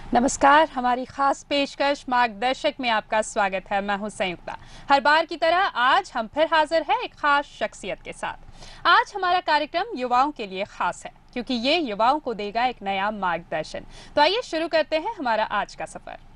नमस्कार, हमारी खास पेशकश मार्गदर्शक में आपका स्वागत है। मैं हूं संयुक्ता। हर बार की तरह आज हम फिर हाजिर हैं एक खास शख्सियत के साथ। आज हमारा कार्यक्रम युवाओं के लिए खास है क्योंकि ये युवाओं को देगा एक नया मार्गदर्शन। तो आइए शुरू करते हैं हमारा आज का सफर।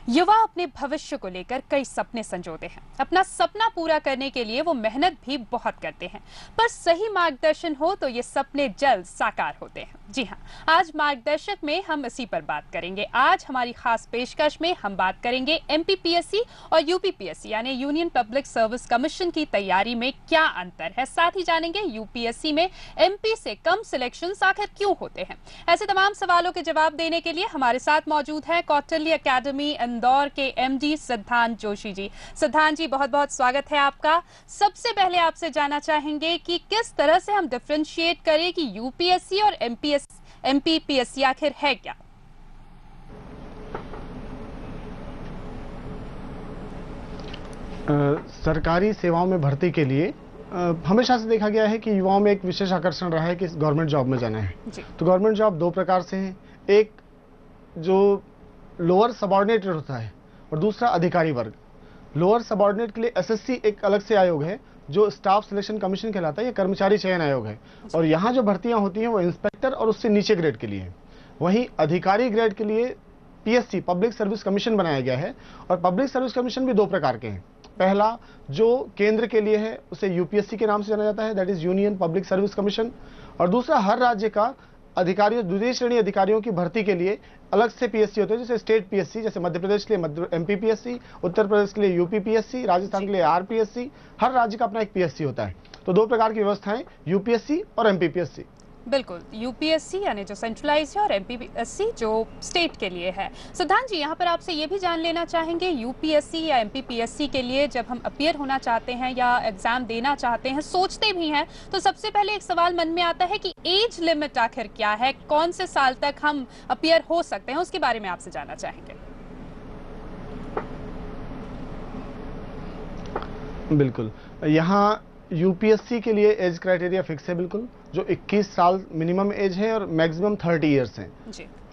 युवा अपने भविष्य को लेकर कई सपने संजोते हैं। अपना सपना पूरा करने के लिए वो मेहनत भी बहुत करते हैं, पर सही मार्गदर्शन हो तो ये सपने जल्द साकार होते हैं। जी हाँ, आज मार्गदर्शक में हम इसी पर बात करेंगे। आज हमारी खास पेशकश में हम बात करेंगे एमपीपीएससी और यूपीपीएससी यानी यूनियन पब्लिक सर्विस कमीशन की तैयारी में क्या अंतर है। साथ ही जानेंगे यूपीएससी में एमपी से कम सिलेक्शन आखिर क्यों होते हैं। ऐसे तमाम सवालों के जवाब देने के लिए हमारे साथ मौजूद है कौटिल्य अकेडमी इंदौर के एमडी सिद्धांत जोशी जी। सिद्धांत जी, बहुत बहुत स्वागत है आपका। सबसे पहले आपसे जानना चाहेंगे कि किस तरह से हम डिफरेंशिएट करें कि यूपीएससी और एमपीपीएससी आखिर है क्या। सरकारी सेवाओं में भर्ती के लिए हमेशा से देखा गया है कि युवाओं में एक विशेष आकर्षण रहा है कि गवर्नमेंट जॉब में जाना है। तो गवर्नमेंट जॉब दो प्रकार से है, एक जो लोअर सबऑर्डिनेट होता है और दूसरा अधिकारी वर्ग। लोअर सबऑर्डिनेट के लिए एसएससी एक अलग से आयोग है जो स्टाफ सिलेक्शन कमीशन कहलाता है, ये कर्मचारी चयन आयोग है। और यहाँ जो भर्तियां होती हैं वो इंस्पेक्टर और उससे नीचे ग्रेड के लिए है। वहीं अधिकारी ग्रेड के लिए पीएससी पब्लिक सर्विस कमीशन बनाया गया है। और पब्लिक सर्विस कमीशन भी दो प्रकार के हैं। पहला जो केंद्र के लिए है उसे यूपीएससी के नाम से जाना जाता है, that is union public service commission. और दूसरा हर राज्य का अधिकारियों, द्वितीय श्रेणी अधिकारियों की भर्ती के लिए अलग से पीएससी होते हैं, जैसे स्टेट पीएससी, जैसे मध्य प्रदेश के लिए एमपीपीएससी, उत्तर प्रदेश के लिए यूपीपीएससी, राजस्थान के लिए आरपीएससी। हर राज्य का अपना एक पीएससी होता है। तो दो प्रकार की व्यवस्थाएं, यूपीएससी और एमपीपीएससी। बिल्कुल, यूपीएससी यानी जो सेंट्रलाइज है और एमपीपीएससी जो स्टेट के लिए है। सिद्धांत जी, यहाँ पर आपसे ये भी जान लेना चाहेंगे, यूपीएससी या एमपीपीएससी के लिए जब हम अपीयर होना चाहते हैं या एग्जाम देना चाहते हैं, सोचते भी हैं, तो सबसे पहले एक सवाल मन में आता है कि एज लिमिट आखिर क्या है, कौन से साल तक हम अपीयर हो सकते हैं, उसके बारे में आपसे जानना चाहेंगे। बिल्कुल, यहाँ यूपीएससी के लिए एज क्राइटेरिया फिक्स है बिल्कुल, जो 21 साल मिनिमम एज है और मैक्सिमम 30 इयर्स है।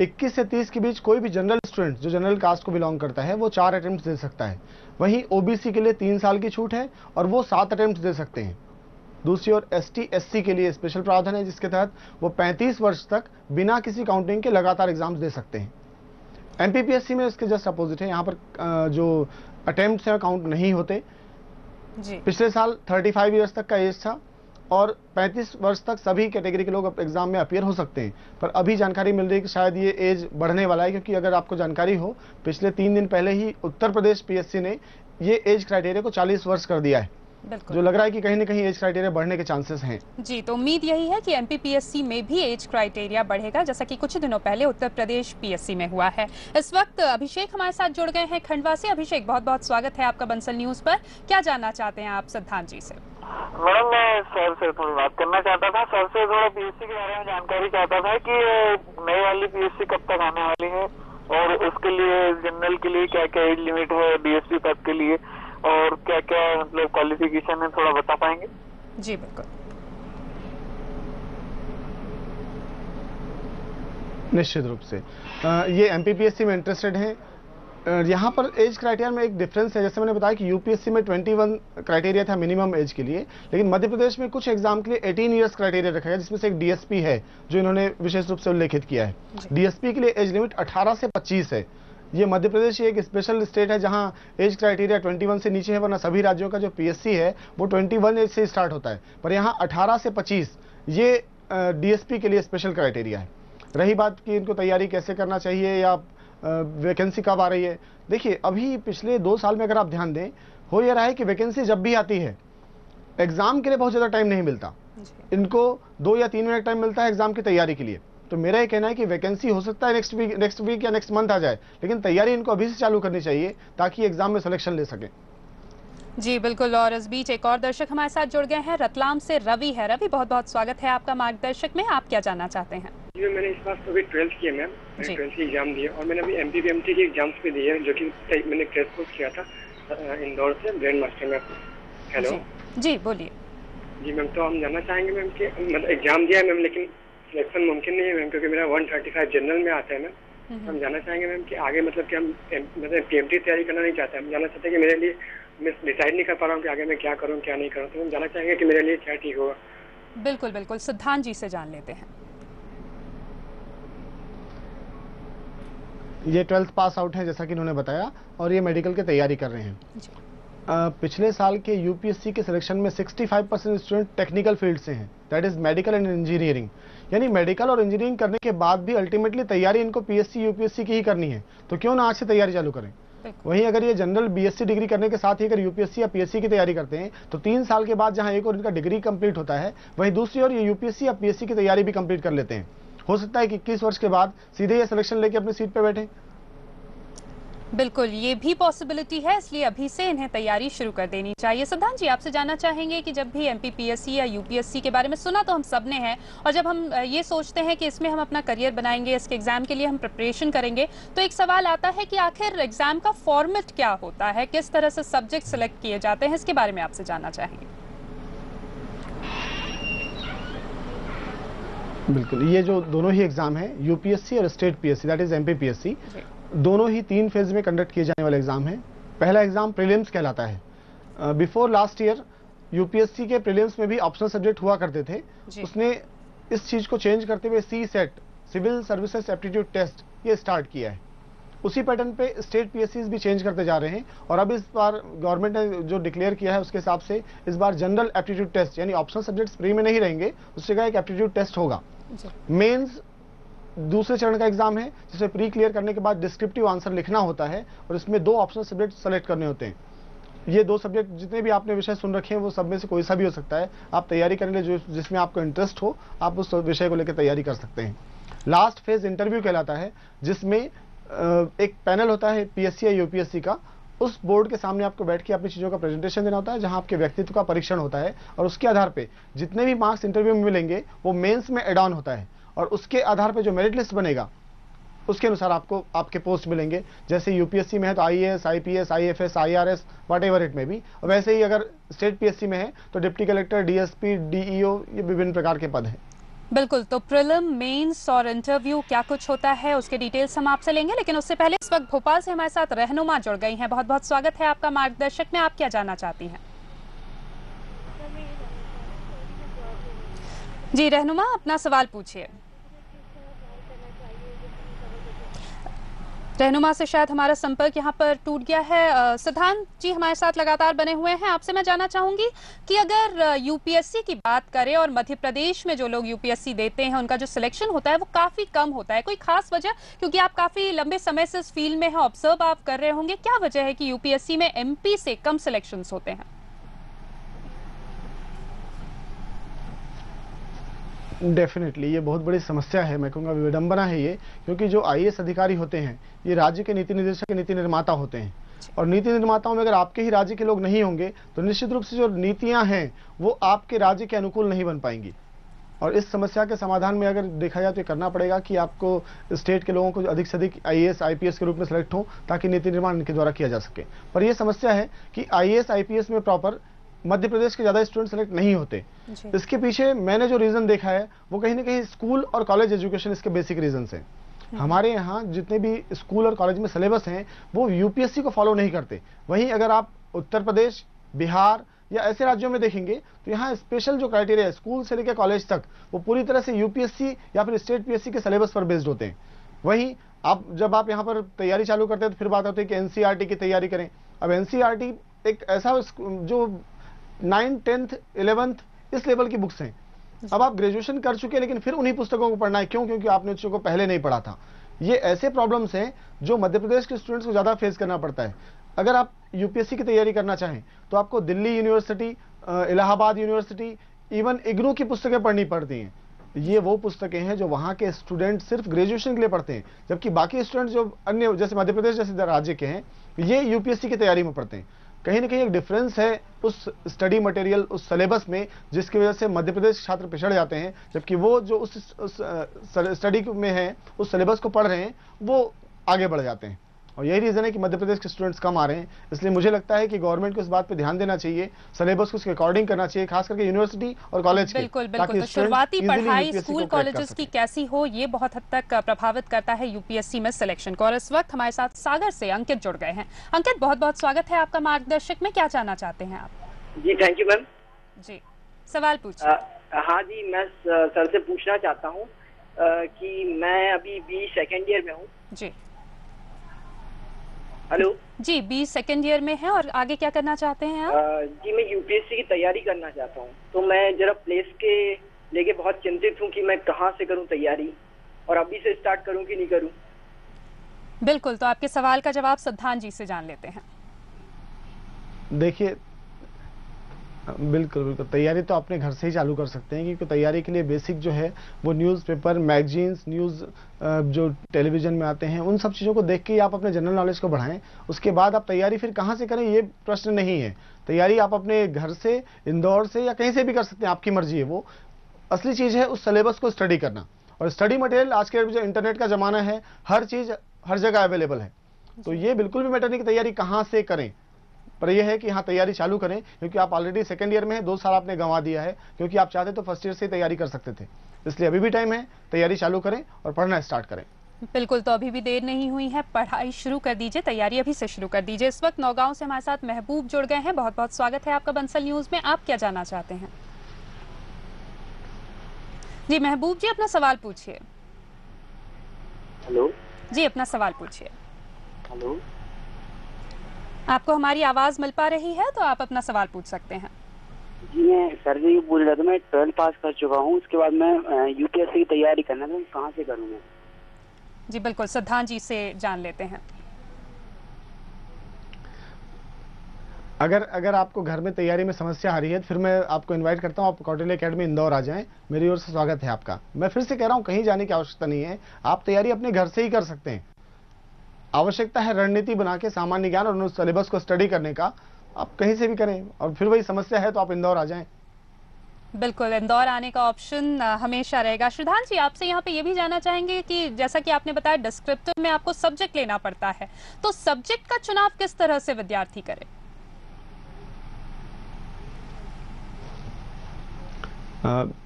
21 से 30 के बीच कोई भी जनरल स्टूडेंट जो जनरल कास्ट को बिलोंग करता है वो 4 अटेम्प्ट दे सकता है। वहीं ओबीसी के लिए 3 साल की छूट है और वो 7 अटेम्प्ट दे सकते हैं। दूसरी ओर एसटी एससी के लिए स्पेशल प्रावधान है जिसके तहत वो 35 वर्ष तक बिना किसी काउंटिंग के लगातार एग्जाम्स दे सकते हैं। एमपीपीएससी में इसके जस्ट अपोजिट है, यहाँ पर जो अटेम्प्ट है काउंट नहीं होते। पिछले साल 35 इयर्स तक का एज था और 35 वर्ष तक सभी कैटेगरी के लोग एग्जाम में अपीयर हो सकते हैं। पर अभी जानकारी मिल रही है कि शायद ये एज बढ़ने वाला है, क्योंकि अगर आपको जानकारी हो, पिछले 3 दिन पहले ही उत्तर प्रदेश पीएससी ने ये एज क्राइटेरिया को 40 वर्ष कर दिया है, जो लग रहा है कि कहीं न कहीं एज क्राइटेरिया बढ़ने के चांसेस हैं। जी, तो उम्मीद यही है कि एमपीपीएससी में भी एज क्राइटेरिया बढ़ेगा, जैसा कि कुछ दिनों पहले उत्तर प्रदेश पीएससी में हुआ है। इस वक्त अभिषेक हमारे साथ जुड़ गए हैं खंडवा से। अभिषेक, बहुत बहुत स्वागत है आपका बंसल न्यूज पर। क्या जानना चाहते हैं आप सिद्धांत जी से? मैडम, मैं सर से थोड़ी बात करना चाहता था। सर से थोड़ा पीएससी के बारे में जानकारी चाहता था कि नई वाली पीएससी कब तक आने वाली है और उसके लिए जनरल के लिए क्या क्या एज लिमिट है, डीएसपी पद के लिए, और क्या क्या मतलब क्वालिफिकेशन है, थोड़ा बता पाएंगे? जी बिल्कुल, निश्चित रूप से ये एमपीपीएससी में इंटरेस्टेड हैं। यहाँ पर एज क्राइटेरिया में एक डिफरेंस है। जैसे मैंने बताया कि यूपीएससी में 21 क्राइटेरिया था मिनिमम एज के लिए, लेकिन मध्य प्रदेश में कुछ एग्जाम के लिए 18 इयर्स क्राइटेरिया रखा गया, जिसमें से एक डीएसपी है जो इन्होंने विशेष रूप से उल्लेखित किया है। डीएसपी के लिए एज लिमिट 18 से 25 है। ये मध्य प्रदेश एक स्पेशल स्टेट है जहां एज क्राइटेरिया 21 से नीचे है, वरना सभी राज्यों का जो पीएससी है वो 21 एज से स्टार्ट होता है, पर यहाँ 18 से 25 ये डीएसपी के लिए स्पेशल क्राइटेरिया है। रही बात कि इनको तैयारी कैसे करना चाहिए या वैकेंसी कब आ रही है, देखिए अभी पिछले 2 साल में अगर आप ध्यान दें, हो ये रहा है कि वैकेंसी जब भी आती है एग्जाम के लिए बहुत ज़्यादा टाइम नहीं मिलता। इनको 2 या 3 मिनट टाइम मिलता है एग्जाम की तैयारी के लिए। तो मेरा ये कहना है कि वैकेंसी हो सकता है नेक्स्ट वीक या नेक्स्ट मंथ आ जाए, लेकिन तैयारी इनको अभी से चालू करनी चाहिए ताकि एग्जाम में सिलेक्शन ले सकें। जी बिल्कुल, और इस बीच एक और दर्शक हमारे साथ जुड़ गए हैं, रतलाम से रवि है। रवि, बहुत बहुत स्वागत है आपका मार्गदर्शक में। आप क्या जानना चाहते हैं? जी, मैंने इस बार अभी 12th किया मैम, 12th की एग्जाम दिए और मैंने अभी एमपीपीएमसी के एग्जाम्स भी दिए, जो कि मैंने क्रैश कोर्स किया था इंदौर से ग्रैंड मास्टर में। हेलो जी बोलिए। जी मैम, तो हम जानना चाहेंगे मैम कि मतलब एग्जाम दिया है मैम, लेकिन सिलेक्शन मुमकिन नहीं है मैम, क्योंकि मेरा 135 जनरल में आता है मैम। हम जानना चाहेंगे मैम कि आगे मतलब कि हम मतलब पीएमटी तैयारी करना नहीं चाहते, हम जानना चाहते हैं कि मेरे लिए मैं डिसाइड नहीं कर पा रहा हूँ कि आगे मैं क्या करूँ क्या नहीं करूँ, तो हम जानना चाहेंगे कि मेरे लिए क्या ठीक होगा। बिल्कुल बिल्कुल, सिद्धांत जी से जान लेते हैं। ये 12th पास आउट हैं जैसा कि इन्होंने बताया, और ये मेडिकल की तैयारी कर रहे हैं। पिछले साल के यूपीएससी के सिलेक्शन में 65% स्टूडेंट टेक्निकल फील्ड से हैं, that is medical and engineering. यानी मेडिकल और इंजीनियरिंग करने के बाद भी अल्टीमेटली तैयारी इनको पीएससी यूपीएससी की ही करनी है, तो क्यों ना आज से तैयारी चालू करें। वहीं अगर ये जनरल बीएससी डिग्री करने के साथ ही अगर यूपीएससी या पीएससी की तैयारी करते हैं तो 3 साल के बाद जहां एक और इनका डिग्री कंप्लीट होता है, वहीं दूसरी ओर ये यूपीएससी या पीएससी की तैयारी भी कंप्लीट कर लेते हैं। हो सकता है कि 21 वर्ष के बाद सीधे ये सिलेक्शन लेके अपनी सीट पे बैठे। बिल्कुल, ये भी पॉसिबिलिटी है, इसलिए अभी से इन्हें तैयारी शुरू कर देनी चाहिए। सिद्धांत जी, आपसे जानना चाहेंगे कि जब भी एमपीपीएससी या यूपीएससी के बारे में सुना तो हम सब ने है, और जब हम ये सोचते हैं कि इसमें हम अपना करियर बनाएंगे, इसके एग्जाम के लिए हम प्रिपरेशन करेंगे, तो एक सवाल आता है कि आखिर एग्जाम का फॉर्मेट क्या होता है, किस तरह से सब्जेक्ट सिलेक्ट किए जाते हैं, इसके बारे में आपसे जानना चाहेंगे। बिल्कुल, ये जो दोनों ही एग्जाम है, यूपीएससी और state PSC that is MPPSC, दोनों ही 3 फेज में कंडक्ट किए जाने वाले एग्जाम हैं। पहला एग्जाम प्रीलिम्स कहलाता है। बिफोर लास्ट ईयर यूपीएससी के प्रीलिम्स में भी ऑप्शनल सब्जेक्ट हुआ करते थे, उसने इस चीज को चेंज करते हुए C SAT, civil services aptitude test, ये स्टार्ट किया है। उसी पैटर्न पे स्टेट पीएससी भी चेंज करते जा रहे हैं, और अब इस बार गवर्नमेंट ने जो डिक्लेयर किया है उसके हिसाब से इस बार जनरल एप्टीट्यूड टेस्ट, यानी ऑप्शनल सब्जेक्ट्स फ्री में नहीं रहेंगे, उससे का एक एप्टीट्यूड टेस्ट होगा। मेंस दूसरे चरण का एग्जाम है, जिसमें प्री क्लियर करने के बाद डिस्क्रिप्टिव आंसर लिखना होता है, और इसमें 2 ऑप्शनल सब्जेक्ट सेलेक्ट करने होते हैं। ये 2 सब्जेक्ट जितने भी आपने विषय सुन रखे हैं वो सब में से कोई सा भी हो सकता है। आप तैयारी करेंगे जो जिसमें आपको इंटरेस्ट हो, आप उस विषय को लेकर तैयारी कर सकते हैं। लास्ट फेज इंटरव्यू कहलाता है, जिसमें एक पैनल होता है पीएससी या यूपीएससी का, उस बोर्ड के सामने आपको बैठ के अपनी चीजों का प्रेजेंटेशन देना होता है, जहां आपके व्यक्तित्व का परीक्षण होता है, और उसके आधार पे जितने भी मार्क्स इंटरव्यू में मिलेंगे वो मेंस में एड ऑन होता है, और उसके आधार पे जो मेरिट लिस्ट बनेगा उसके अनुसार आपको आपके पोस्ट मिलेंगे। जैसे यूपीएससी में है तो IAS, IPS, IFS, IRS, whatever it में भी, वैसे ही अगर स्टेट पीएससी में है तो डिप्टी कलेक्टर, डीएसपी, डीईओ, ये विभिन्न प्रकार के पद हैं। बिल्कुल, तो प्रीलिम, मेंस और इंटरव्यू क्या कुछ होता है उसके डिटेल्स हम आपसे लेंगे, लेकिन उससे पहले इस वक्त भोपाल से हमारे साथ रहनुमा जुड़ गई हैं। बहुत बहुत स्वागत है आपका मार्गदर्शक में, आप क्या जानना चाहती हैं? जी रहनुमा, अपना सवाल पूछिए। रहनुमा से शायद हमारा संपर्क यहाँ पर टूट गया है। सिद्धांत जी हमारे साथ लगातार बने हुए हैं। आपसे मैं जानना चाहूंगी कि अगर यूपीएससी की बात करें और मध्य प्रदेश में जो लोग यूपीएससी देते हैं उनका जो सिलेक्शन होता है वो काफी कम होता है, कोई खास वजह? क्योंकि आप काफी लंबे समय से इस फील्ड में हैं, ऑब्जर्व आप कर रहे होंगे, क्या वजह है कि यूपीएससी में एमपी से कम सिलेक्शन होते हैं? डेफिनेटली ये बहुत बड़ी समस्या है, मैं कहूँगा विडंबना है ये, क्योंकि जो आईएएस अधिकारी होते हैं ये राज्य के नीति निर्देशक के नीति निर्माता होते हैं, और नीति निर्माताओं में अगर आपके ही राज्य के लोग नहीं होंगे तो निश्चित रूप से जो नीतियां हैं वो आपके राज्य के अनुकूल नहीं बन पाएंगी। और इस समस्या के समाधान में अगर देखा जाए तो ये करना पड़ेगा कि आपको स्टेट के लोगों को अधिक से अधिक आईएएस, आईपीएस के रूप में सेलेक्ट हो, ताकि नीति निर्माण इनके द्वारा किया जा सके। पर यह समस्या है कि आईएएस, आईपीएस में प्रॉपर मध्य प्रदेश के ज्यादा स्टूडेंट सेलेक्ट नहीं होते। इसके पीछे मैंने जो रीजन देखा है वो कहीं ना कहीं स्कूल और कॉलेज एजुकेशन इसके बेसिक रीजन है। हमारे यहाँ जितने भी स्कूल और कॉलेज में सिलेबस हैं वो यूपीएससी को फॉलो नहीं करते। वहीं अगर आप उत्तर प्रदेश, बिहार या ऐसे राज्यों में देखेंगे तो यहाँ स्पेशल जो क्राइटेरिया है स्कूल से लेकर कॉलेज तक, वो पूरी तरह से यूपीएससी या फिर स्टेट पीएससी के सिलेबस पर बेस्ड होते हैं। वहीं जब आप यहाँ पर तैयारी चालू करते हैं तो फिर बात आती है कि एनसीईआरटी की तैयारी करें। अब एनसीईआरटी एक ऐसा जो 9th, 10th, 11th इस लेवल की बुक्स हैं। अब आप ग्रेजुएशन कर चुके हैं लेकिन फिर उन्हीं पुस्तकों को पढ़ना है, क्यों? क्योंकि आपने उसको पहले नहीं पढ़ा था। ये ऐसे प्रॉब्लम्स हैं जो मध्य प्रदेश के स्टूडेंट्स को ज्यादा फेस करना पड़ता है। अगर आप यूपीएससी की तैयारी करना चाहें तो आपको Delhi university, Allahabad university, even IGNOU की पुस्तकें पढ़नी पड़ती हैं। ये वो पुस्तकें हैं जो वहाँ के स्टूडेंट सिर्फ ग्रेजुएशन के लिए पढ़ते हैं, जबकि बाकी स्टूडेंट जो अन्य जैसे मध्य प्रदेश जैसे राज्य के हैं ये यूपीएससी की तैयारी में पढ़ते हैं। कहीं ना कहीं एक डिफरेंस है उस स्टडी मटेरियल, उस सिलेबस में, जिसकी वजह से मध्य प्रदेश के छात्र पिछड़ जाते हैं, जबकि वो जो उस स्टडी में है, उस सिलेबस को पढ़ रहे हैं, वो आगे बढ़ जाते हैं। और यही रीजन है कि मध्य प्रदेश के स्टूडेंट्स कम आ रहे हैं। इसलिए मुझे लगता है कि गवर्नमेंट को इस बात पे ध्यान देना चाहिए, सिलेबस को उसके अकॉर्डिंग करना चाहिए, खास करके यूनिवर्सिटी और कॉलेज के। बिल्कुल बिल्कुल। तो शुरुआती पढ़ाई स्कूल कॉलेजेस की कैसी हो, ये बहुत हद तक प्रभावित करता है यूपीएससी में सिलेक्शन को। और इस वक्त हमारे साथ सागर से अंकित जुड़ गए हैं। अंकित, बहुत बहुत स्वागत है आपका मार्गदर्शक में। क्या जानना चाहते हैं आप? जी थैंक यू मैम। जी, सवाल पूछिए। हाँ जी, मैं सर से पूछना चाहता हूँ कि मैं अभी BE सेकेंड ईयर में हूँ। जी, हेलो जी, BE सेकेंड ईयर में है और आगे क्या करना चाहते हैं आप? जी, मैं यूपीएससी की तैयारी करना चाहता हूँ। तो मैं जरा प्लेस के लेके बहुत चिंतित हूँ कि मैं कहाँ से करूँ तैयारी, और अभी से स्टार्ट करूँ कि नहीं करूँ। बिल्कुल, तो आपके सवाल का जवाब सिद्धांत जी से जान लेते हैं। देखिए, बिल्कुल बिल्कुल, तैयारी तो अपने घर से ही चालू कर सकते हैं, क्योंकि तैयारी के लिए बेसिक जो है वो न्यूज़पेपर, मैगजीन्स, न्यूज़ जो टेलीविजन में आते हैं, उन सब चीज़ों को देख के ही आप अपने जनरल नॉलेज को बढ़ाएं। उसके बाद आप तैयारी फिर कहाँ से करें, ये प्रश्न नहीं है। तैयारी आप अपने घर से, इंदौर से या कहीं से भी कर सकते हैं, आपकी मर्जी है। वो असली चीज़ है उस सिलेबस को स्टडी करना। और स्टडी मटेरियल आज के जो इंटरनेट का ज़माना है, हर चीज़ हर जगह अवेलेबल है। तो ये बिल्कुल भी मैटर नहीं कि तैयारी कहाँ से करें, पर यह है कि हाँ, तैयारी चालू करें, क्योंकि आप ऑलरेडी सेकंड ईयर में हैं, 2 साल आपने गंवा दिया है। क्योंकि आप चाहते तो फर्स्ट ईयर से तैयारी कर सकते थे। इसलिए अभी भी टाइम है, तैयारी चालू करें और पढ़ना स्टार्ट करें। बिल्कुल, तो अभी भी देर नहीं हुई है, पढ़ाई शुरू कर दीजिए, तैयारी अभी से शुरू कर दीजिए। इस वक्त नौगांव से हमारे साथ महबूब जुड़ गए हैं। बहुत बहुत स्वागत है आपका बंसल न्यूज में। आप क्या जानना चाहते हैं? जी महबूब जी, अपना सवाल पूछिए। हेलो जी, अपना सवाल पूछिए। हेलो, आपको हमारी आवाज मिल पा रही है तो आप अपना सवाल पूछ सकते हैं। जी मैं सर जी बोल रहा था, मैं 12th पास कर चुका हूँ। उसके बाद मैं यूपीएससी की तैयारी करना था, कहाँ से करूँ मैं? जी बिल्कुल, सिद्धांत जी से जान लेते हैं। अगर आपको घर में तैयारी में समस्या आ रही है तो फिर मैं आपको इनवाइट करता हूँ, आप कौटिल्य एकेडमी इंदौर आ जाएं। मेरी ओर से स्वागत है आपका। मैं फिर से कह रहा हूँ, कहीं जाने की आवश्यकता नहीं है, आप तैयारी अपने घर से ही कर सकते हैं। आवश्यकता है रणनीति बना के सामान्य ज्ञान और उस सिलेबस को स्टडी करने का। आप कहीं से भी करें, और फिर वही समस्या है तो आप इंदौर आ जाएं। बिल्कुल, इंदौर आने का ऑप्शन हमेशा रहेगा। श्रद्धांत जी, आपसे यहाँ पे ये भी जानना चाहेंगे कि जैसा कि आपने बताया डिस्क्रिप्टिव में आपको सब्जेक्ट लेना पड़ता है, तो सब्जेक्ट का चुनाव किस तरह से विद्यार्थी करे?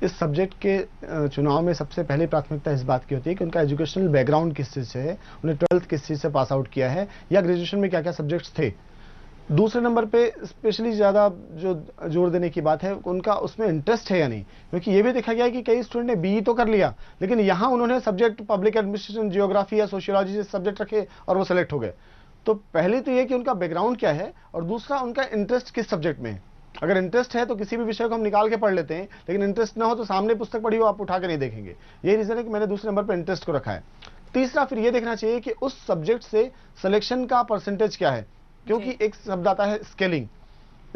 इस सब्जेक्ट के चुनाव में सबसे पहले प्राथमिकता इस बात की होती है कि उनका एजुकेशनल बैकग्राउंड किस चीज़ से है, उन्हें 12th किस चीज़ से पास आउट किया है, या ग्रेजुएशन में क्या क्या सब्जेक्ट्स थे। दूसरे नंबर पे स्पेशली ज़्यादा जो जोर देने की बात है, उनका उसमें इंटरेस्ट है या नहीं। क्योंकि ये भी देखा गया है कि कई स्टूडेंट ने BE तो कर लिया, लेकिन यहाँ उन्होंने सब्जेक्ट पब्लिक एडमिनिस्ट्रेशन, जियोग्राफी या सोशियोलॉजी जैसे सब्जेक्ट रखे और वो सेलेक्ट हो गए। तो पहले तो ये कि उनका बैकग्राउंड क्या है, और दूसरा उनका इंटरेस्ट किस सब्जेक्ट में है। अगर इंटरेस्ट है तो किसी भी विषय को हम निकाल के पढ़ लेते हैं, लेकिन इंटरेस्ट ना हो तो सामने पुस्तक पढ़ी हो आप उठा के नहीं देखेंगे। यही रीजन है कि मैंने दूसरे नंबर पर इंटरेस्ट को रखा है। तीसरा फिर ये देखना चाहिए कि उस सब्जेक्ट से सिलेक्शन का परसेंटेज क्या है, क्योंकि एक शब्द आता है स्केलिंग।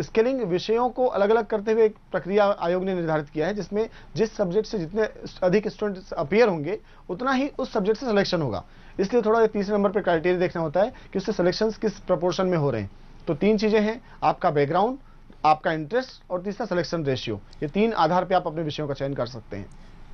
स्केलिंग विषयों को अलग अलग करते हुए एक प्रक्रिया आयोग ने निर्धारित किया है, जिसमें जिस सब्जेक्ट से जितने अधिक स्टूडेंट अपीयर होंगे उतना ही उस सब्जेक्ट से सिलेक्शन होगा। इसलिए थोड़ा तीसरे नंबर पर क्राइटेरिया देखना होता है कि उससे सिलेक्शन किस प्रपोर्शन में हो रहे हैं। तो 3 चीजें हैं, आपका बैकग्राउंड, आपका इंटरेस्ट और तीसरा सिलेक्शन रेशियो। ये 3 आधार पे आप अपने विषयों का चयन कर सकते हैं।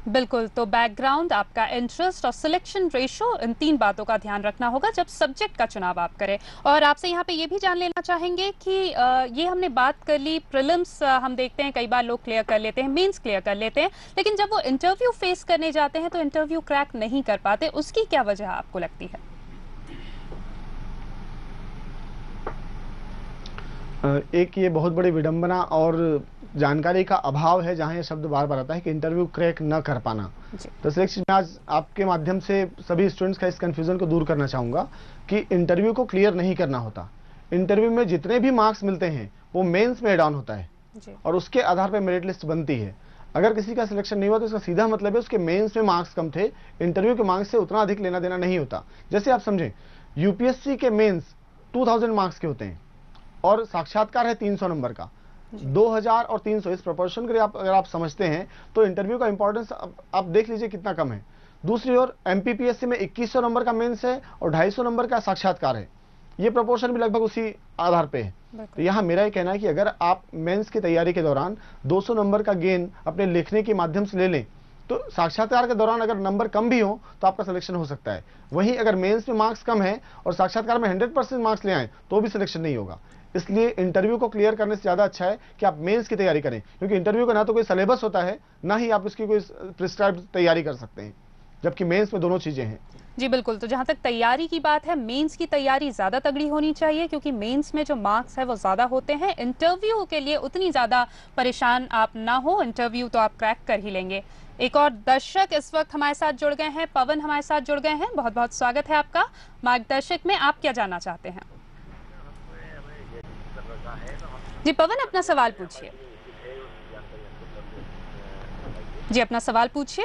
बिल्कुल, तो बैकग्राउंड, आपका इंटरेस्ट और सिलेक्शन रेशियो, इन 3 बातों का ध्यान रखना होगा जब सब्जेक्ट का चुनाव आप करें। और आपसे यहाँ पे ये भी जान लेना चाहेंगे कि ये हमने बात कर ली, प्रीलिम्स हम देखते हैं कई बार लोग क्लियर कर लेते हैं, मेंस क्लियर कर लेते हैं, लेकिन जब वो इंटरव्यू फेस करने जाते हैं तो इंटरव्यू क्रैक नहीं कर पाते। उसकी क्या वजह आपको लगती है? एक ये बहुत बड़ी विडंबना और जानकारी का अभाव है, जहां ये शब्द बार बार आता है कि इंटरव्यू क्रैक न कर पाना। तो सिलेक्शन मैं आज आपके माध्यम से सभी स्टूडेंट्स का इस कंफ्यूजन को दूर करना चाहूंगा कि इंटरव्यू को क्लियर नहीं करना होता। इंटरव्यू में जितने भी मार्क्स मिलते हैं वो मेंस में एड ऑन होता है और उसके आधार पर मेरिट लिस्ट बनती है। अगर किसी का सिलेक्शन नहीं हुआ तो इसका सीधा मतलब है उसके मेंस में मार्क्स कम थे, इंटरव्यू के मार्क्स से उतना अधिक लेना देना नहीं होता। जैसे आप समझें, यूपीएससी के मेंस 2000 मार्क्स के होते हैं और साक्षात्कार है 300 नंबर का। 2000 और 300 इस प्रोपोर्शन के अगर आप समझते हैं तो इंटरव्यू का इंपॉर्टेंस आप देख लीजिए कितना कम है। दूसरी ओर एमपीपीएससी में 2100 नंबर का मेंस है और 250 नंबर का साक्षात्कार है। ये प्रोपोर्शन भी लगभग उसी आधार पे है। तो यहाँ मेरा ये कहना है कि अगर आप मेंस की तैयारी के दौरान 200 नंबर का गेन अपने लिखने के माध्यम से ले लें तो साक्षात्कार के दौरान अगर नंबर कम भी हो तो आपका सिलेक्शन हो सकता है। वहीं अगर मेंस में मार्क्स कम है और साक्षात्कार में 100% मार्क्स ले आए तो भी सिलेक्शन नहीं होगा। इसलिए इंटरव्यू को क्लियर करने से ज़्यादा अच्छा है कि आप मेंस की तैयारी करें, क्योंकि इंटरव्यू का ना तो कोई सिलेबस होता है, ना ही आप इसकी कोई प्रिस्क्राइब्ड तैयारी कर सकते हैं, जबकि मेंस में दोनों चीज़ें हैं। जी बिल्कुल, तो जहां तक तैयारी की बात है, मेंस की तैयारी ज़्यादा तगड़ी होनी चाहिए, क्योंकि मेंस में जो मार्क्स है वो ज़्यादा होते हैं। इंटरव्यू के लिए उतनी ज़्यादा परेशान आप ना हो, इंटरव्यू तो आप क्रैक कर ही लेंगे। एक और दर्शक इस वक्त हमारे साथ जुड़ गए हैं, पवन हमारे साथ जुड़ गए हैं। बहुत बहुत स्वागत है आपका मार्गदर्शक में। आप क्या जानना चाहते हैं? जी पवन, अपना सवाल पूछिए। जी अपना सवाल पूछिए।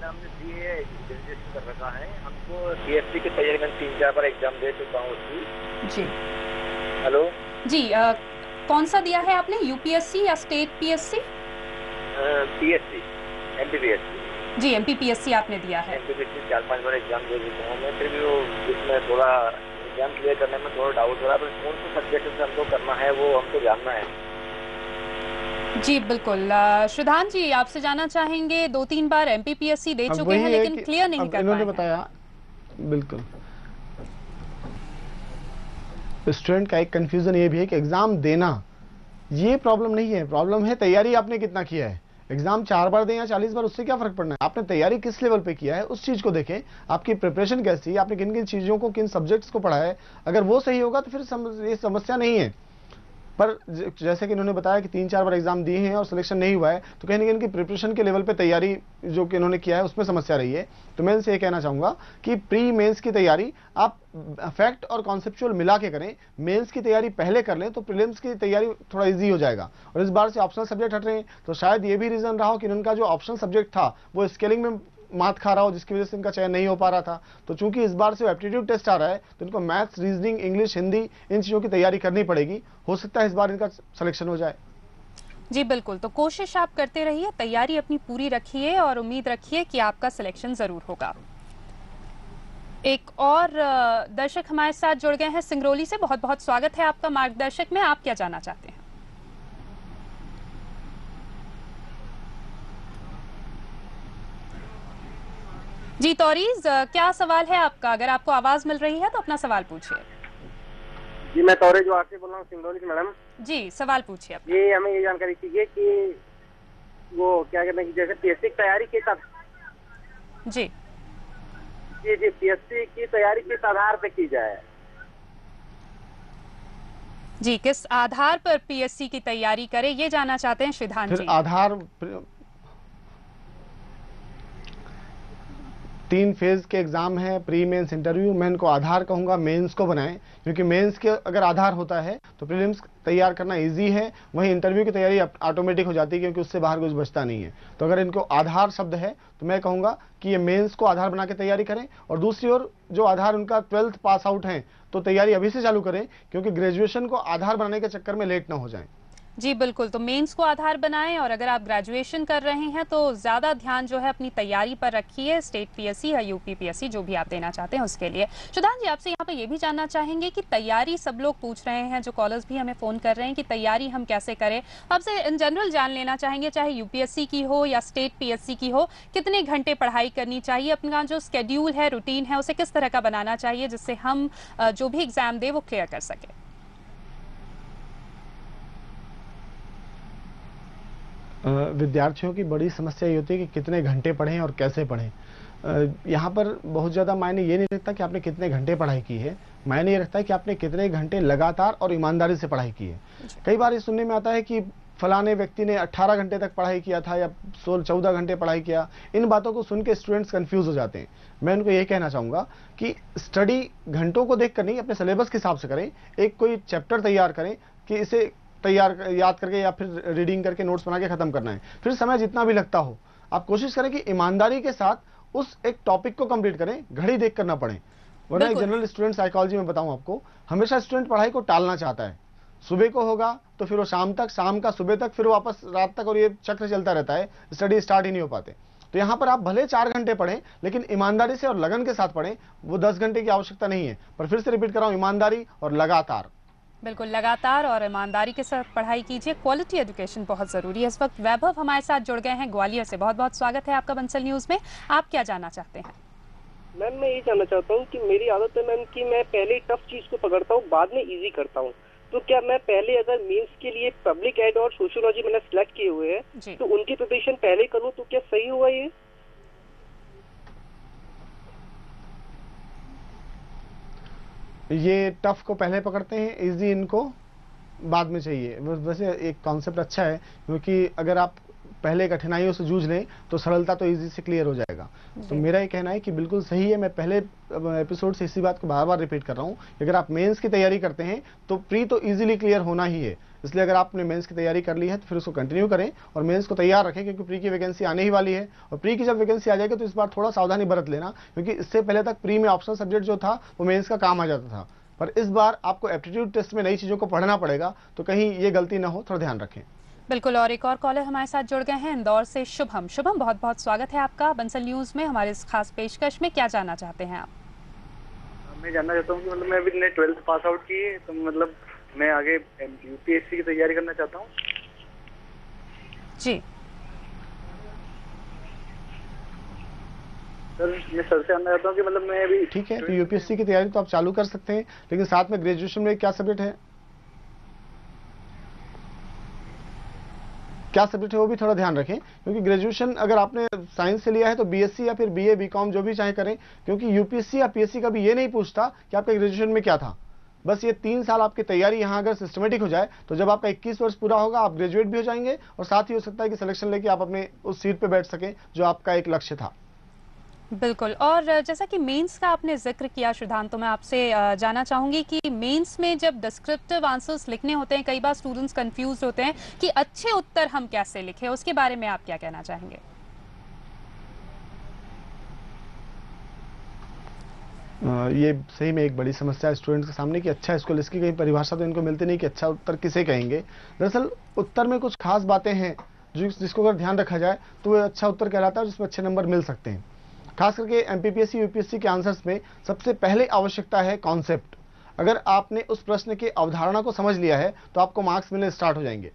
हमने सीए रजिस्ट्रेशन कर रखा है, हमको पीएससी की तैयारी में 3-4 बार एग्जाम दे चुका हूँ उसकी। जी हेलो जी, कौन सा दिया है आपने, यूपीएससी या स्टेट पीएससी? PSC, MPPSC. जी एमपीपीएससी आपने दिया है। एमपीपीएससी 4-5 बार एग्जाम दे चुका हूँ मैं, फिर भी वो इसमें थोड़ा एग्जाम क्लियर करने में थोड़ा डाउट हो रहा है। पर कौन सा सब्जेक्ट से हमको करना है वो हमको जानना है। जी बिल्कुल, श्रद्धान जी आपसे जानना चाहेंगे, 2-3 बार एमपीपीएससी दे चुके हैं लेकिन क्लियर नहीं कर पाए। इन्होंने बताया बिल्कुल, स्टूडेंट का एक कंफ्यूजन ये भी है कि एग्जाम देना ये प्रॉब्लम नहीं है, प्रॉब्लम है तैयारी आपने कितना किया है। एग्जाम 4 बार दें या 40 बार, उससे क्या फर्क पड़ना है, आपने तैयारी किस लेवल पे किया है उस चीज को देखें। आपकी प्रिपरेशन कैसी है, आपने किन किन चीजों को, किन सब्जेक्ट्स को पढ़ा है, अगर वो सही होगा तो फिर ये समस्या नहीं है। पर जैसे कि इन्होंने बताया कि 3-4 बार एग्जाम दिए हैं और सिलेक्शन नहीं हुआ है, तो कहीं ना कहीं इनकी प्रिपरेशन के लेवल पे तैयारी जो कि इन्होंने किया है उसमें समस्या रही है। तो मैं इनसे ये कहना चाहूंगा कि प्री मेंस की तैयारी आप फैक्ट और कॉन्सेप्चुअल मिला के करें। मेंस की तैयारी पहले कर लें तो प्रीलिम्स की तैयारी थोड़ा ईजी हो जाएगा। और इस बार से ऑप्शनल सब्जेक्ट हट रहे हैं, तो शायद ये भी रीजन रहा हो कि इनका जो ऑप्शनल सब्जेक्ट था वो स्केलिंग में मात खा रहा हो, जिसकी वजह से इनका चयन नहीं हो पा रहा था। तो चूंकि इस बार से एप्टीट्यूड टेस्ट आ रहा है तो इनको मैथ्स, रीजनिंग, इंग्लिश, हिंदी, इन चीजों की तैयारी करनी पड़ेगी। हो सकता है इस बार इनका सिलेक्शन हो जाए। जी बिल्कुल, तो कोशिश आप करते रहिए, तैयारी अपनी पूरी रखिए और उम्मीद रखिए कि आपका सिलेक्शन जरूर होगा। एक और दर्शक हमारे साथ जुड़ गए हैं सिंगरौली से। बहुत बहुत स्वागत है आपका मार्गदर्शक में। आप क्या जानना चाहते हैं? जी तौरीज, क्या सवाल है आपका? अगर आपको आवाज मिल रही है तो अपना सवाल पूछिए। जी मैं तौरीज जो आके बोल रहा हूँ सिंगरौली से मैडम। जी सवाल पूछिए अपना। ये हमें ये जानकारी चाहिए कि वो क्या कहते हैं कि जैसे पीएससी की तैयारी के साथ जी जी पीएससी की तैयारी किस आधार पे की जाए? जी किस आधार पर पीएससी की तैयारी करें, ये जानना चाहते हैं श्रीधान जी। आधार 3 फेज के एग्जाम है, प्री मेंस, इंटरव्यू। मैं इनको आधार कहूंगा, मेंस को बनाएं, क्योंकि मेंस के अगर आधार होता है तो प्रीलिम्स तैयार करना इजी है, वहीं इंटरव्यू की तैयारी ऑटोमेटिक हो जाती है क्योंकि उससे बाहर कुछ बचता नहीं है। तो अगर इनको आधार शब्द है तो मैं कहूंगा कि ये मेंस को आधार बना के तैयारी करें। और दूसरी ओर जो आधार उनका 12th पास आउट है तो तैयारी अभी से चालू करें, क्योंकि ग्रेजुएशन को आधार बनाने के चक्कर में लेट ना हो जाए। जी बिल्कुल, तो मेंस को आधार बनाएं और अगर आप ग्रेजुएशन कर रहे हैं तो ज़्यादा ध्यान जो है अपनी तैयारी पर रखिए, स्टेट पीएससी या यूपी पीएससी जो भी आप देना चाहते हैं उसके लिए। श्रद्धान जी आपसे यहाँ पे ये भी जानना चाहेंगे कि तैयारी, सब लोग पूछ रहे हैं, जो कॉलर्स भी हमें फ़ोन कर रहे हैं कि तैयारी हम कैसे करें, आपसे इन जनरल जान लेना चाहेंगे, चाहे यूपीएससी की हो या स्टेट पीएससी की हो, कितने घंटे पढ़ाई करनी चाहिए, अपना जो स्केड्यूल है, रूटीन है, उसे किस तरह का बनाना चाहिए जिससे हम जो भी एग्जाम दे वो क्लियर कर सकें? विद्यार्थियों की बड़ी समस्या ये होती है कि कितने घंटे पढ़ें और कैसे पढ़ें। यहाँ पर बहुत ज़्यादा मायने ये नहीं रखता कि आपने कितने घंटे पढ़ाई की है, मायने ये रखता है कि आपने कितने घंटे लगातार और ईमानदारी से पढ़ाई की है। कई बार ये सुनने में आता है कि फलाने व्यक्ति ने 18 घंटे तक पढ़ाई किया था या 14 घंटे पढ़ाई किया। इन बातों को सुन के स्टूडेंट्स कंफ्यूज हो जाते हैं। मैं उनको ये कहना चाहूँगा कि स्टडी घंटों को देख कर नहीं, अपने सिलेबस के हिसाब से करें। एक कोई चैप्टर तैयार करें कि इसे याद करके या फिर रीडिंग करके नोट्स बना के खत्म करना है, फिर समय जितना भी लगता हो आप कोशिश करें कि ईमानदारी के साथ उस एक टॉपिक को कंप्लीट करें, घड़ी देख कर ना पढ़ें। वरना एक जनरल स्टूडेंट साइकोलॉजी में बताऊं आपको, हमेशा स्टूडेंट पढ़ाई को टालना चाहता है। सुबह को होगा तो फिर वो शाम तक, शाम का सुबह तक, फिर वापस रात तक, और ये चक्र चलता रहता है, स्टडी स्टार्ट ही नहीं हो पाते। तो यहाँ पर आप भले 4 घंटे पढ़ें लेकिन ईमानदारी से और लगन के साथ पढ़ें। वो 10 घंटे की आवश्यकता नहीं है, पर फिर से रिपीट कर रहा हूं, ईमानदारी और लगातार बिल्कुल, लगातार और ईमानदारी के साथ पढ़ाई कीजिए। क्वालिटी एजुकेशन बहुत ज़रूरी है। इस वक्त वैभव हमारे साथ जुड़ गए हैं ग्वालियर से। बहुत बहुत स्वागत है आपका बंसल न्यूज़ में। आप क्या जानना चाहते हैं? मैम मैं ये जानना चाहता हूँ कि मेरी आदत है मैम कि मैं पहले टफ चीज को पकड़ता हूँ, बाद में इजी करता हूँ। तो क्या मैं पहले अगर मेंस के लिए पब्लिक एड और सोशियोलॉजी मैंने सिलेक्ट किए हुए हैं तो उनकी प्रिपरेशन पहले करूँ तो क्या सही होगा ये? टफ को पहले पकड़ते हैं, इजी इनको बाद में चाहिए। वैसे एक कॉन्सेप्ट अच्छा है, क्योंकि अगर आप पहले कठिनाइयों से जूझ लें तो सरलता तो इजी से क्लियर हो जाएगा। तो मेरा ये कहना है कि बिल्कुल सही है। मैं पहले एपिसोड से इसी बात को बार बार रिपीट कर रहा हूँ कि अगर आप मेंस की तैयारी करते हैं तो प्री तो इजीली क्लियर होना ही है। इसलिए अगर आपने मेंस की तैयारी कर ली है तो फिर उसको कंटिन्यू करें और मेंस को तैयार रखें, क्योंकि प्री की वैकेंसी आने ही वाली है। और प्री की जब वैकेंसी आ जाएगी तो इस बार थोड़ा सावधानी बरत लेना, क्योंकि इससे पहले तक प्री में ऑप्शनल सब्जेक्ट जो था वो मेंस का काम आ जाता था, पर इस बार आपको एप्टीट्यूड टेस्ट में नई चीजों को पढ़ना पड़ेगा। तो कहीं ये गलती ना हो, थोड़ा ध्यान रखें। बिल्कुल, और एक और कॉलर हमारे साथ जुड़ गए हैं इंदौर से, शुभम। शुभम, बहुत बहुत स्वागत है आपका बंसल न्यूज़ में। हमारे इस खास पेशकश में क्या जानना चाहते हैं आप? मैं जानना चाहता हूँ कि मतलब मैं अभी 12th पास आउट की है, तो मतलब मैं आगे यूपीएससी की तैयारी करना चाहता हूँ। जी सर, मैं सर से जानना चाहता हूँ कि मतलब मैं अभी ठीक है, तो यूपीएससी की तैयारी तो आप चालू कर सकते हैं, लेकिन साथ में ग्रेजुएशन में क्या सब्जेक्ट है वो भी थोड़ा ध्यान रखें। क्योंकि ग्रेजुएशन अगर आपने साइंस से लिया है तो बीएससी या फिर बीए बीकॉम जो भी चाहे करें, क्योंकि यूपीएससी या पीएससी कभी ये नहीं पूछता कि आपके ग्रेजुएशन में क्या था। बस ये 3 साल आपकी तैयारी यहाँ अगर सिस्टमेटिक हो जाए तो जब आपका 21 वर्ष पूरा होगा आप ग्रेजुएट भी हो जाएंगे, और साथ ही हो सकता है कि सिलेक्शन लेके आप अपने उस सीट पे बैठ सकें जो आपका एक लक्ष्य था। बिल्कुल, और जैसा कि मेंस का आपने जिक्र किया सिद्धांत, तो मैं आपसे जानना चाहूंगी कि मेंस में जब डिस्क्रिप्टिव आंसर्स लिखने होते हैं, कई बार स्टूडेंट्स कंफ्यूज होते हैं कि अच्छे उत्तर हम कैसे लिखें, उसके बारे में आप क्या कहना चाहेंगे? ये सही में एक बड़ी समस्या है स्टूडेंट्स के सामने कि अच्छा स्कूल, इसकी कहीं परिभाषा तो इनको मिलती नहीं कि अच्छा उत्तर किसे कहेंगे। दरअसल उत्तर में कुछ खास बातें हैं जिसको अगर ध्यान रखा जाए तो वो अच्छा उत्तर कहलाता है, जिसमें अच्छे नंबर मिल सकते हैं। खास करके एमपीपीएससी यूपीएससी के आंसर्स में सबसे पहले आवश्यकता है कॉन्सेप्ट। अगर आपने उस प्रश्न की अवधारणा को समझ लिया है तो आपको मार्क्स मिलने स्टार्ट हो जाएंगे।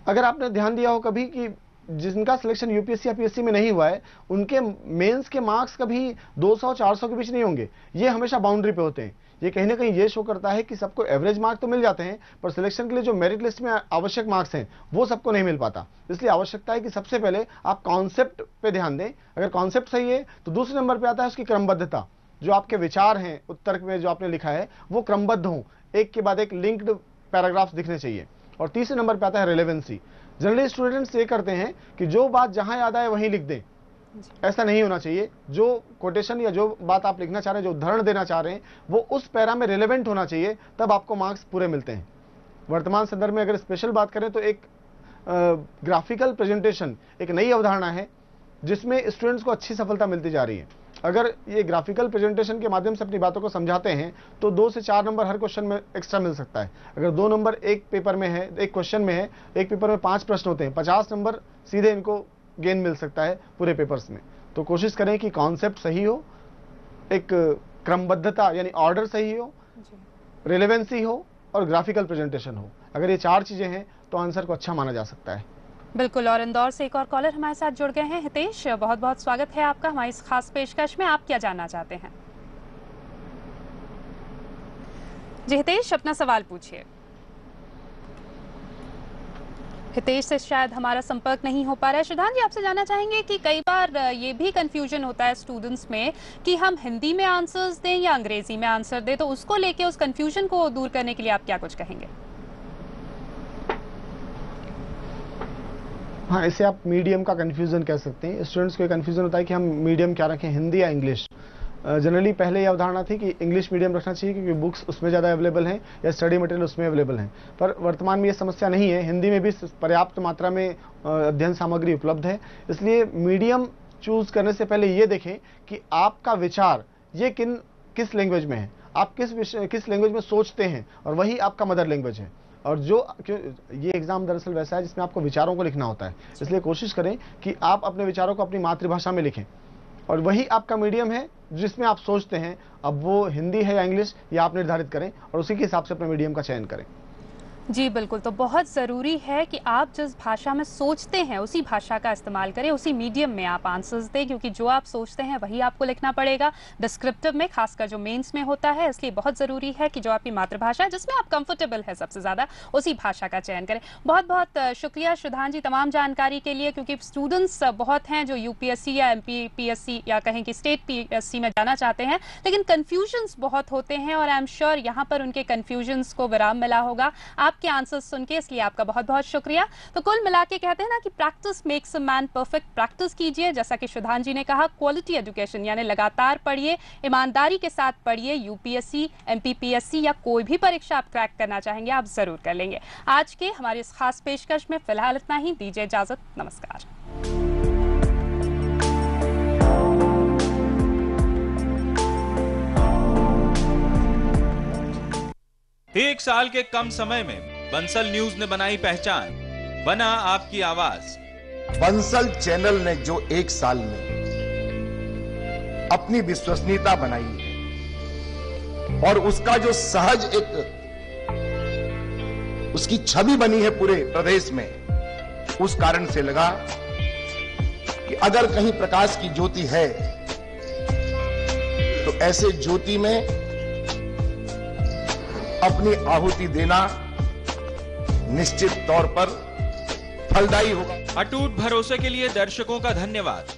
अगर आपने ध्यान दिया हो कभी कि जिनका सिलेक्शन यूपीएससी या पीएससी में नहीं हुआ है उनके मेंस के मार्क्स कभी 200-400 के बीच नहीं होंगे, ये हमेशा बाउंड्री पे होते हैं। ये कहीं ना कहीं ये शो करता है कि सबको एवरेज मार्क तो मिल जाते हैं, पर सिलेक्शन के लिए जो मेरिट लिस्ट में आवश्यक मार्क्स हैं वो सबको नहीं मिल पाता। इसलिए आवश्यकता है कि सबसे पहले आप कॉन्सेप्ट पे ध्यान दें। अगर कॉन्सेप्ट सही है तो दूसरे नंबर पे आता है उसकी क्रमबद्धता। जो आपके विचार हैं उत्तर में जो आपने लिखा है वो क्रमबद्ध हों, एक के बाद एक लिंक्ड पैराग्राफ्स दिखने चाहिए। और तीसरे नंबर पे आता है रेलेवेंसी। जनरली स्टूडेंट्स ये करते हैं कि जो बात जहां याद आए वहीं लिख दें, ऐसा नहीं होना चाहिए। जो कोटेशन या जो बात आप लिखना चाह रहे हैं, जो उदाहरण देना चाह रहे हैं, वो उस पैरा में रिलेवेंट होना चाहिए, तब आपको मार्क्स पूरे मिलते हैं। वर्तमान संदर्भ में अगर स्पेशल बात करें तो एक ग्राफिकल प्रेजेंटेशन एक नई अवधारणा है जिसमें स्टूडेंट्स को अच्छी सफलता मिलती जा रही है। अगर ये ग्राफिकल प्रेजेंटेशन के माध्यम से अपनी बातों को समझाते हैं तो 2 से 4 नंबर हर क्वेश्चन में एक्स्ट्रा मिल सकता है। अगर 2 नंबर एक पेपर में है, एक क्वेश्चन में है, एक पेपर में 5 प्रश्न होते हैं, 50 नंबर सीधे इनको गेन मिल सकता है पूरे पेपर्स में। तो कोशिश करें कि कॉन्सेप्ट सही हो, एक क्रमबद्धता यानी ऑर्डर सही हो, रिलेवेंसी हो और ग्राफिकल प्रेजेंटेशन हो। अगर ये 4 चीजें हैं तो आंसर को अच्छा माना जा सकता है। बिल्कुल, और इंदौर से एक और कॉलर हमारे साथ जुड़ गए हैं, हितेश। बहुत बहुत स्वागत है आपका हमारी इस खास पेशकश में। आप क्या जानना चाहते हैं? जी हितेश, अपना सवाल पूछिए। हितेश से शायद हमारा संपर्क नहीं हो पा रहा है। सिद्धांत जी, आपसे जानना चाहेंगे कि कई बार ये भी कंफ्यूजन होता है स्टूडेंट्स में कि हम हिंदी में आंसर्स दें या अंग्रेजी में आंसर दें, तो उसको लेके उस कंफ्यूजन को दूर करने के लिए आप क्या कुछ कहेंगे? हाँ, इसे आप मीडियम का कंफ्यूजन कह सकते हैं। स्टूडेंट्स को कंफ्यूजन होता है कि हम मीडियम क्या रखें, हिंदी या इंग्लिश। जनरली पहले ये अवधारणा थी कि इंग्लिश मीडियम रखना चाहिए क्योंकि बुक्स उसमें ज़्यादा अवेलेबल हैं या स्टडी मटेरियल उसमें अवेलेबल हैं। पर वर्तमान में ये समस्या नहीं है, हिंदी में भी पर्याप्त मात्रा में अध्ययन सामग्री उपलब्ध है। इसलिए मीडियम चूज करने से पहले ये देखें कि आपका विचार ये किस लैंग्वेज में है, आप किस लैंग्वेज में सोचते हैं, और वही आपका मदर लैंग्वेज है। और ये एग्जाम दरअसल वैसा है जिसमें आपको विचारों को लिखना होता है, इसलिए कोशिश करें कि आप अपने विचारों को अपनी मातृभाषा में लिखें। और वही आपका मीडियम है जिसमें आप सोचते हैं। अब वो हिंदी है या इंग्लिश, या आप निर्धारित करें और उसी के हिसाब से अपने मीडियम का चयन करें। जी बिल्कुल, तो बहुत ज़रूरी है कि आप जिस भाषा में सोचते हैं उसी भाषा का इस्तेमाल करें, उसी मीडियम में आप आंसर्स दें, क्योंकि जो आप सोचते हैं वही आपको लिखना पड़ेगा डिस्क्रिप्टिव में, खासकर जो मेंस में होता है। इसलिए बहुत ज़रूरी है कि जो आपकी मातृभाषा है, जिसमें आप कंफर्टेबल है सबसे ज़्यादा, उसी भाषा का चयन करें। बहुत बहुत शुक्रिया श्रीधान जी तमाम जानकारी के लिए, क्योंकि स्टूडेंट्स बहुत हैं जो यूपीएससी या एमपीपीएससी या कहें कि स्टेट पीएससी में जाना चाहते हैं, लेकिन कन्फ्यूजन्स बहुत होते हैं और आई एम श्योर यहाँ पर उनके कन्फ्यूजन्स को विराम मिला होगा आपके आंसर्स सुन के, इसलिए आपका बहुत बहुत शुक्रिया। तो कुल मिला के कहते हैं ना कि practice makes a man perfect. Practice कीजिए, जैसा कि श्रीधान जी ने कहा, क्वालिटी एजुकेशन यानी लगातार पढ़िए, ईमानदारी के साथ पढ़िए। यूपीएससी, एमपीपीएससी या कोई भी परीक्षा आप क्रैक करना चाहेंगे आप जरूर कर लेंगे। आज के हमारे इस खास पेशकश में फिलहाल इतना ही। दीजिए इजाजत, नमस्कार। एक साल के कम समय में बंसल न्यूज ने बनाई पहचान, बना आपकी आवाज। बंसल चैनल ने जो एक साल में अपनी विश्वसनीयता बनाई है और उसका जो सहज एक उसकी छवि बनी है पूरे प्रदेश में, उस कारण से लगा कि अगर कहीं प्रकाश की ज्योति है तो ऐसे ज्योति में अपनी आहुति देना निश्चित तौर पर फलदायी होगा। अटूट भरोसे के लिए दर्शकों का धन्यवाद।